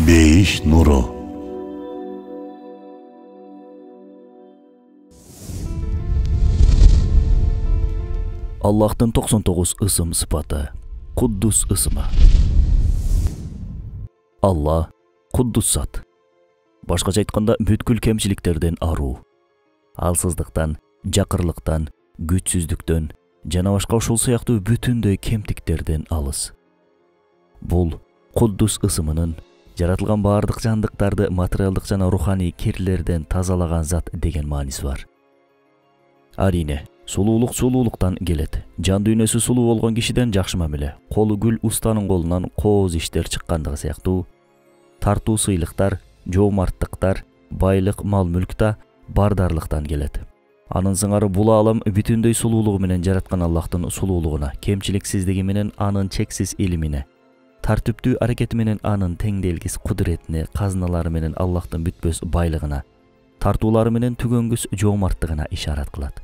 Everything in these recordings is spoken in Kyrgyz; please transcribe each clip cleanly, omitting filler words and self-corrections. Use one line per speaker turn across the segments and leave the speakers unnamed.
Бейиш нуру.
Аллахтын 99 ысым сыпаты. Куддус ысымы. Алла Куддус зат. Башкача айтканда бүткүл кемчиликтерден аруу. Алсыздыктан, жакырлыктан, күчсүздүктөн жана башка ушул сыяктуу бүтүндөй кемтиктерден алыс. Бул Куддус ысымынын жаратылган баардык жандыктарды материалдык жана руханий кирлерден тазалаган зат деген мааниси бар. Арине, сулуулуктан келет. Жан дүйнөсү сулуу болгон кишиден жакшы мамиле, колу гүл устанын колунан кооз иштер чыккандыгы сыяктуу тартуу сыйлыктар, жоомарттыктар, байлык, мал-мүлк да бардарлыктан келет. Анын сыңары бул аалам бүтүндөй сулуулугу менен жараткан Аллахтын сулуулугуна, кемчиликсиздиги менен анын чексиз илимине, тартиптүү аракети менен анын теңделгис кудуретине, казыналары менен Аллахтын бүтпөс байлыгына, тартуулары менен түгөнгүс жоомарттыгына ишарат кылат.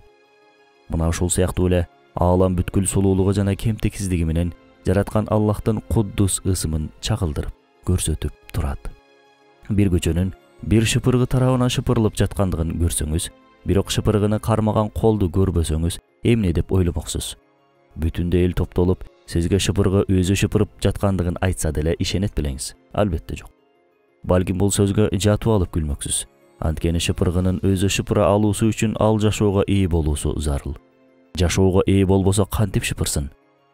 Мына ушул сыяктуу эле аалам бүткүл сулуулугу жана кемтиксиздиги менен жараткан Аллахтын Куддус ысымын чагылдырып көрсөтүп турат. Бир көчөнүн бир шыпыргы тарабынан шыпырылып жаткандыгын көрсөңүз, бирок шыпыргыны кармаган колду көрбөсөңүз, эмне деп ойломоксуз? Бүтүндөй эл топтолуп, сизге шыпыргы өзү шыпырып жаткандыгын айтса деле ишенет белеңиз? Албетте жок. Балким бул сөзгө жатып алып күлмөксүз. Анткени шыпыргынын өзү шыпыра алуусу үчүн ал жашоого ээ болуусу зарыл. Жашоого ээ болбосо кантип шыпырсын?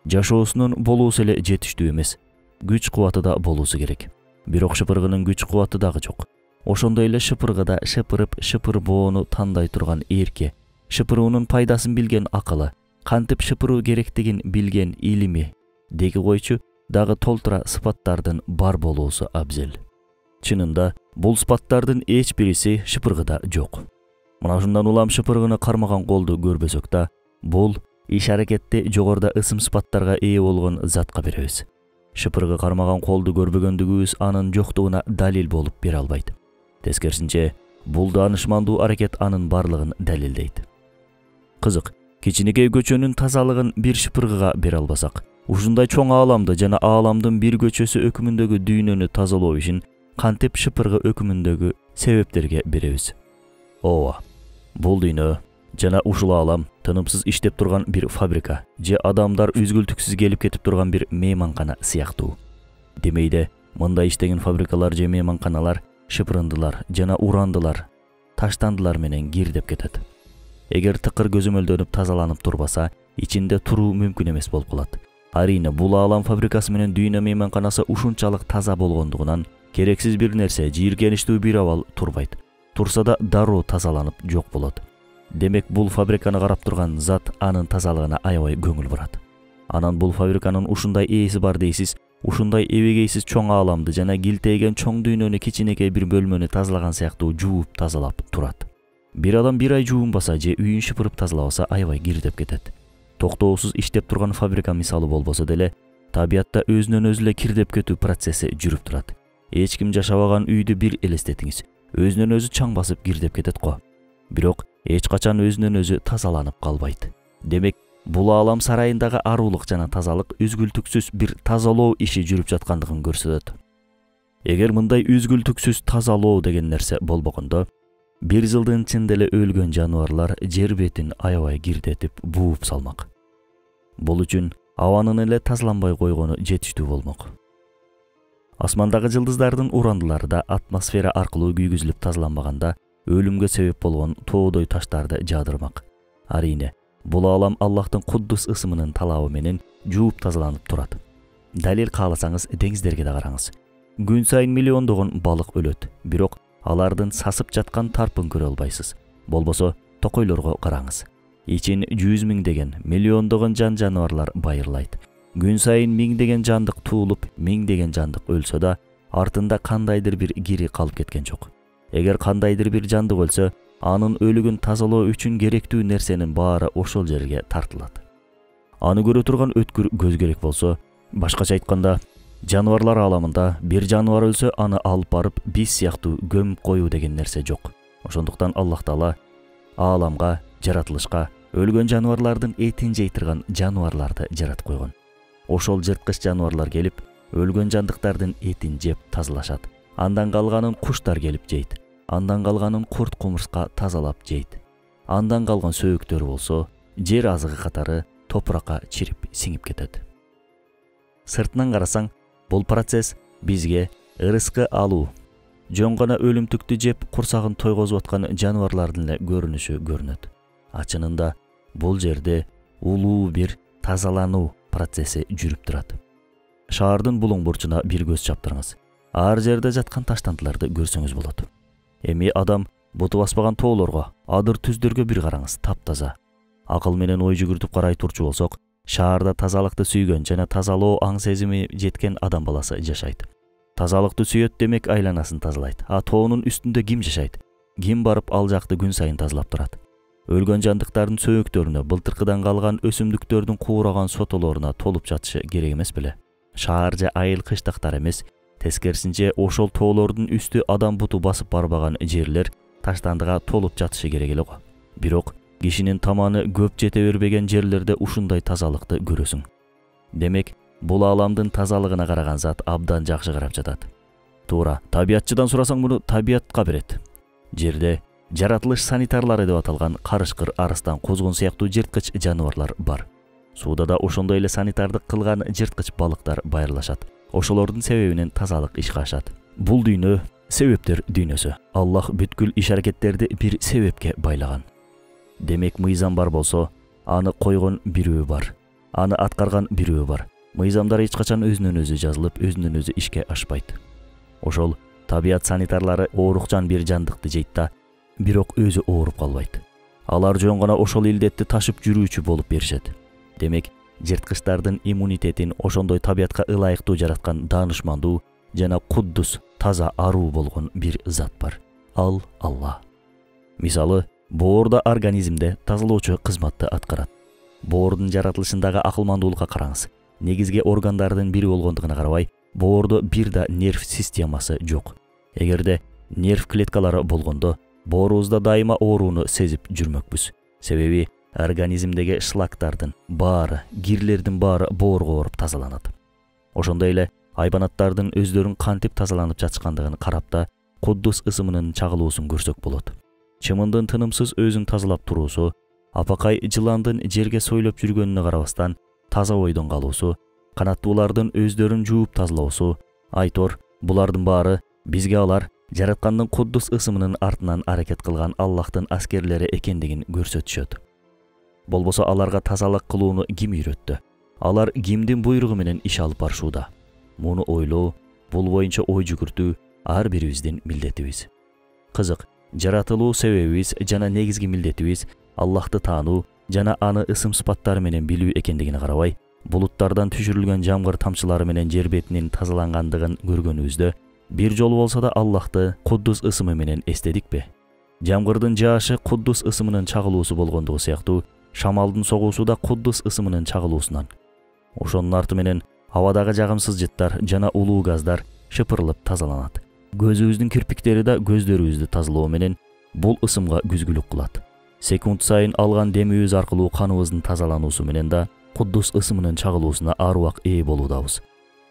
Жашоосунун болуусу эле жетиштүү эмес. Күч кубаты да болуусу керек. Бирок шыпыргынын күч кубаты дагы жок. Ошондой эле шыпыргыда шыпырып шыпырбоону тандай турган эрке, шыпыруунун пайдасын билген акылы, кантип шыпыруу керектигин билген илими деги койчу дагы толтура сыпаттардын бар болуусу абзел. Чынында бул сыпаттардын эч бириси шыпыргыда жок. Мына ушундан улам шыпыргыны кармаган колду көрбөсөк да, бул иш-аракетти жогоруда ысым сыпаттарга ээ болгон затка беребиз. Шыпыргы кармаган колду көрбөгөндүгүбүз анын жоктугуна далил болуп бере албайт. Тескерисинче, бул даанышмандуу аракет анын барлыгын далилдейт. Кызык, кичинекей көчөнүн тазалыгын бир шыпыргыга бере албасак, ушундай чоң ааламды жана ааламдын бир көчөсү өкүмүндөгү дүйнөнү тазалоо ишин кантип шыпыргы өкүмүндөгү себептерге беребиз? Ооба, бул дүйнө жана ушул аалам тынымсыз иштеп турган бир фабрика же адамдар үзгүлтүксүз келип кетип турган бир мейманкана сыяктуу. Демейде, мындай иштеген фабрикалар же мейманканалар шыпырындылар жана урандылар, таштандылар менен кирдеп кетет. Эгер тыкыр көзөмөлдөнүп тазаланып турбаса, ичинде туруу мүмкүн эмес болуп калат. Арине, бул аалам фабрикасы менен дүйнө мейманканасы ушунчалык таза болгондугунан керексиз бир нерсе, жийиркеничтүү бир абал турбайт. Турса да дароо тазаланып жок болот. Демек, бул фабриканы карап турган зат анын тазалыгына аябай көңүл бурат. Анан бул фабриканын ушундай ээси бар дейсиз, ушундай эбегейсиз чоң ааламды жана килтейген чоң дүйнөнү кичинекей бир бөлмөнү тазалаган сыяктуу жууп тазалап турат. Бир адам бир ай жуунбаса же үйүн шыпырып тазалабаса аябай кирдеп кетет. Токтоосуз иштеп турган фабрика мисалы болбосо деле, табиятта өзүнөн өзү эле кирдеп кетүү процесси жүрүп турат. Эч ким жашабаган үйдү бир элестетиңиз. Өзүнөн өзү чаң басып кирдеп кетет го. Бирок эч качан өзүнөн өзү тазаланып калбайт. Демек, бул аалам сарайындагы арулук жана тазалык үзгүлтүксүз бир тазалоо иши жүрүп жаткандыгын көрсөтөт. Эгер мындай үзгүлтүксүз тазалоо деген нерсе болбогондо, бир жылдын ичинде эле өлгөн жаныбарлар жер бетин аябай кирдетип бууп салмак. Бул үчүн абанын эле тазаланбай койгону жетиштүү болмок. Асмандагы жылдыздардын урандылары да атмосфера аркылуу күйгүзүлүп тазаланбаганда өлүмгө себеп болгон тоодой таштарды жаадырмак. Арине, бул аалам Аллахтын Куддус ысымынын талабы менен жууп тазаланып турат. Далил кааласаңыз деңиздерге да караңыз. Күн сайын миллиондогон балык өлөт, бирок алардын сасып жаткан тарпын көрө албайсыз. Болбосо токойлорго караңыз. Ичин 100 миңдеген, миллиондогон жаныбарлар байырлайт. Күн сайын миңдеген жандык туулуп, миңдеген жандык өлсө да, артында кандайдыр бир кири калып кеткен жок. Эгер кандайдыр бир жандык өлсө, анын өлүгүн тазалоо үчүн керектүү нерсенин баары ошол жерге тартылат. Аны көрө турган өткүр көз керек болсо, башкача айтканда, жаныбарлар ааламында бир жаныбар өлсө, аны алып барып биз сыяктуу көмүп коюу деген нерсе жок. Ошондуктан Аллах Таала ааламга, жаратылышка өлгөн жаныбарлардын этин жей турган жаныбарларды жаратып койгон. Ошол жырткыч жаныбарлар келип, өлгөн жандыктардын этин жеп тазалашат. Андан калганын куштар келип жейт. Андан калганын курт кумурска тазалап жейт. Андан калган сөөктөр болсо жер азыгы катары топуракка чирип сиңип кетет. Сыртынан карасаң, бул процесс бизге ырыскы алуу, жөн гана өлүмтүктү жеп курсагын тойгозуп аткан жаныбарлардын эле көрүнүшү көрүнөт. Ачынында бул жерде улуу бир тазалануу процесси жүрүп турат. Шаардын булуң бурчуна бир көз чаптырыңыз. Ар жерде жаткан таштантыларды көрсөңүз болот. Эми адам буту баспаган тоолорго, адыр түздөргө бир караңыз, таптаза. Акыл менен ой жүгүртүп карай турчу болсок, шаарда тазалыкты сүйгөн жана тазалоо аң сезими жеткен адам баласы жашайт. Тазалыкты сүйөт демек айланасын тазалайт. А тоонун үстүндө ким жашайт? Ким барып ал жакты күн сайын тазалап турат? Өлгөн жандыктардын сөөктөрүнө, былтыркыдан калган өсүмдүктөрдүн куураган сотолоруна толуп жатышы керек эмес беле? Шаар же айыл кыштактар эмес, тескерисинче ошол тоолордун үстү адам буту басып барбаган жерлер таштандыга толуп жатышы керек эле го. Бирок кишинин таманы көп жете бербеген жерлерде ушундай тазалыкты көрөсүң. Демек, бул ааламдын тазалыгына караган зат абдан жакшы карап жатат. Туура, табиятчыдан сурасаң муну табиятка берет. Жерде жаратылыш санитарлары деп аталган карышкыр, арыстан, кузгун сыяктуу жырткыч жаныбарлар бар. Сууда да ошондой эле санитардык кылган жырткыч балыктар байырлашат. Ошолордун себебинен тазалык ишке ашат. Бул дүйнө себептер дүйнөсү. Аллах бүткүл иш-аракеттерди бир себепке байлаган. Демек, мыйзам бар болсо, аны койгон бирөө бар. Аны аткарган бирөө бар. Мыйзамдар эч качан өзүнөн өзү жазылып, өзүнөн өзү ишке ашпайт. Ошол табият санитарлары оорукчан бир жандыкты жейт да, бирок өзү ооруп калбайт. Алар жөн гана ошол илдетти ташып жүрүүчү болуп беришет. Демек, жырткычтардын иммунитетин ошондой табиятка ылайыктуу жараткан даанышмандуу жана куддус, таза, аруу болгон бир зат бар. Ал Алла. Мисалы, боор да организмде тазалоочу кызматты аткарат. Боордун жаратылышындагы акылмандуулукка караңыз. Негизги органдардын бири болгондугуна карабай, боордо бир да нерв системасы жок. Эгерде нерв клеткалары болгондо, боорубузда дайыма ооруну сезип жүрмөкпүз. Себеби организмдеги шлактардын баары, кирлердин баары боорго барып тазаланат. Ошондой эле айбанаттардын өздөрүн кантип тазаланып жатышкандыгын карап да, куддус ысымынын чагылуусун көрсөк болот. Чымындын тынымсыз өзүн тазалап туруусу, апакай жыландын жерге сойлоп жүргөнүнө карабастан таза ойдон калуусу, канаттуулардын өздөрүн жууп тазалоосу, айтор, булардын баары бизге алар жараткандын куддус ысымынын артынан аракет кылган Аллахтын аскерлери экендигин көрсөтүшөт. Болбосо аларга тазалык кылууну ким үйрөттү? Алар кимдин буйругу менен иш алып барышууда? Муну ойлоо, бул боюнча ой жүгүртүү ар бирибиздин милдетибиз. Кызык, жаратылуу себебибиз жана негизги милдетибиз Аллахты таануу жана аны ысым сыпаттары менен билүү экендигине карабай, булуттардан түшүрүлгөн жамгыр тамчылары менен жер бетинин тазалангандыгын көргөнүбүздө, бир жолу болсо да Аллахты куддус ысымы менен эстедикпи? Жамгырдын жаашы куддус ысымынын чагылуусу болгондугу сыяктуу, шамалдын согуусу да куддус ысымынын чагылуусунан. Ошонун арты менен абадагы жагымсыз жыттар жана улуу газдар шыпырылып тазаланат. Көзүбүздүн кирпиктери да көздөрүбүздү тазалоо менен бул ысымга күзгүлүк кылат. Секунд сайын алган демибиз аркылуу каныбыздын тазалануусу менен да куддус ысымынын чагылуусуна ар убак ээ болуудабыз.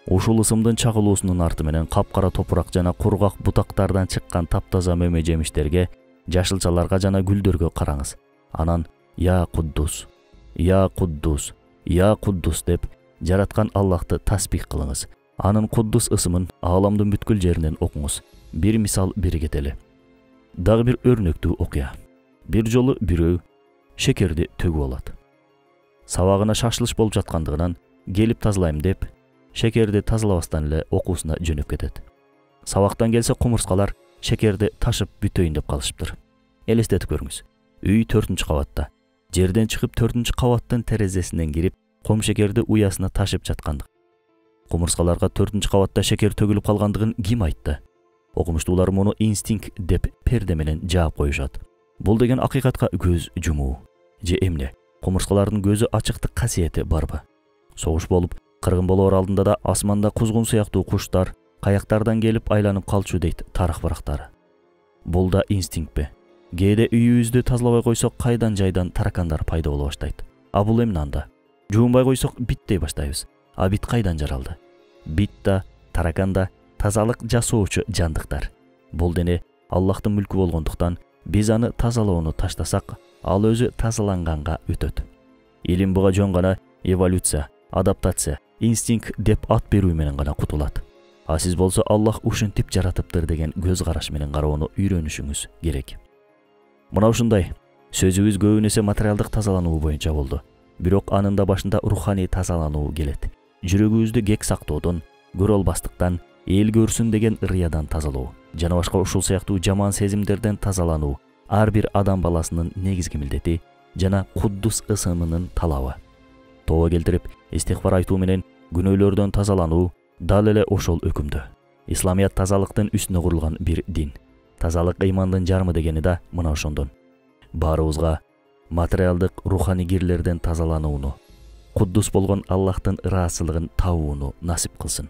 Ушул ысымдын чагылуусунун арты менен капкара топурак жана кургак бутактардан чыккан таптаза мөмө жемиштерге, жашылчаларга жана гүлдөргө караңыз. Анан Я Куддус, Я Куддус, Я Куддус деп жараткан Аллахты тасбих кылыңыз. Анын куддус ысымын ааламдын бүткүл жеринен окуңуз. Бир мисал бери кетели. Дагы бир өрнөктүү окуя. Бир жолу бирөө шекерди төгүп алат. Сабагына шашылыш болуп жаткандыгынан келип тазалайм деп, шекерди тазалабастан эле окуусуна жөнөп кетет. Сабактан келсе кумурскалар шекерди ташып бүтөйүн деп калышыптыр. Элестетип көрүңүз. Үй 4-кабатта. Жерден чыгып 4-кабаттын терезесинен кирип, ком шекерди уясына ташып жаткандык. Кумурскаларга 4-кабатта шекер төгүлүп калгандыгын ким айтты? Окумуштуулар муну инстинкт деп перде менен жаап коюшат. Бул деген акыйкатка көз жумуу. Же эмне? Кумурскалардын көзү ачыктык касиети барбы? Согуш болуп, кыргын болоор алдында да асманда кузгун сыяктуу куштар каяктардан келип айланып калчу дейт тарых барактары. Бул да инстинктпи? Кээде үйүбүздү тазалабай койсок кайдан жайдан таракандар пайда боло баштайт. А бул эмне анда? Жуунбай койсок бит дей баштайбыз. А бит кайдан жаралды? Бит да, таракан да тазалык жасоочу жандыктар. Бул дене Аллахтын мүлкү болгондуктан биз аны тазалоону таштасак, ал өзү тазаланганга өтөт. Илим буга жөн гана эволюция, адаптация, инстинкт деп ат берүү менен гана кутулат. А сиз болсо Аллах ушинтип жаратыптыр деген көз караш менен кароону үйрөнүшүңүз керек. Мына ушундай сөзүбүз көбүн эсе материалдык тазалануу боюнча болду. Бирок анын да башында руханий тазалануу келет. Жүрөгүбүздү кек сактоодон, көрө албастыктан, эл көрсүн деген ырыядан тазалоо жана башка ушул сыяктуу жаман сезимдерден тазалануу ар бир адам баласынын негизги милдети жана Куддус ысымынын талабы. Тооба келтирип, истигфар айтуу менен күнөөлөрдөн тазалануу дал эле ошол өкүмдө. Исламият тазалыктын үстүнө курулган бир дин. Тазалык ыймандын жарымы дегени да мына ошондон. Баарыбызга материалдык руханий кирлерден тазаланууну, Куддус болгон Аллахтын ыраазычылыгын табууну насип кылсын.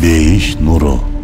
Бейиш нуру.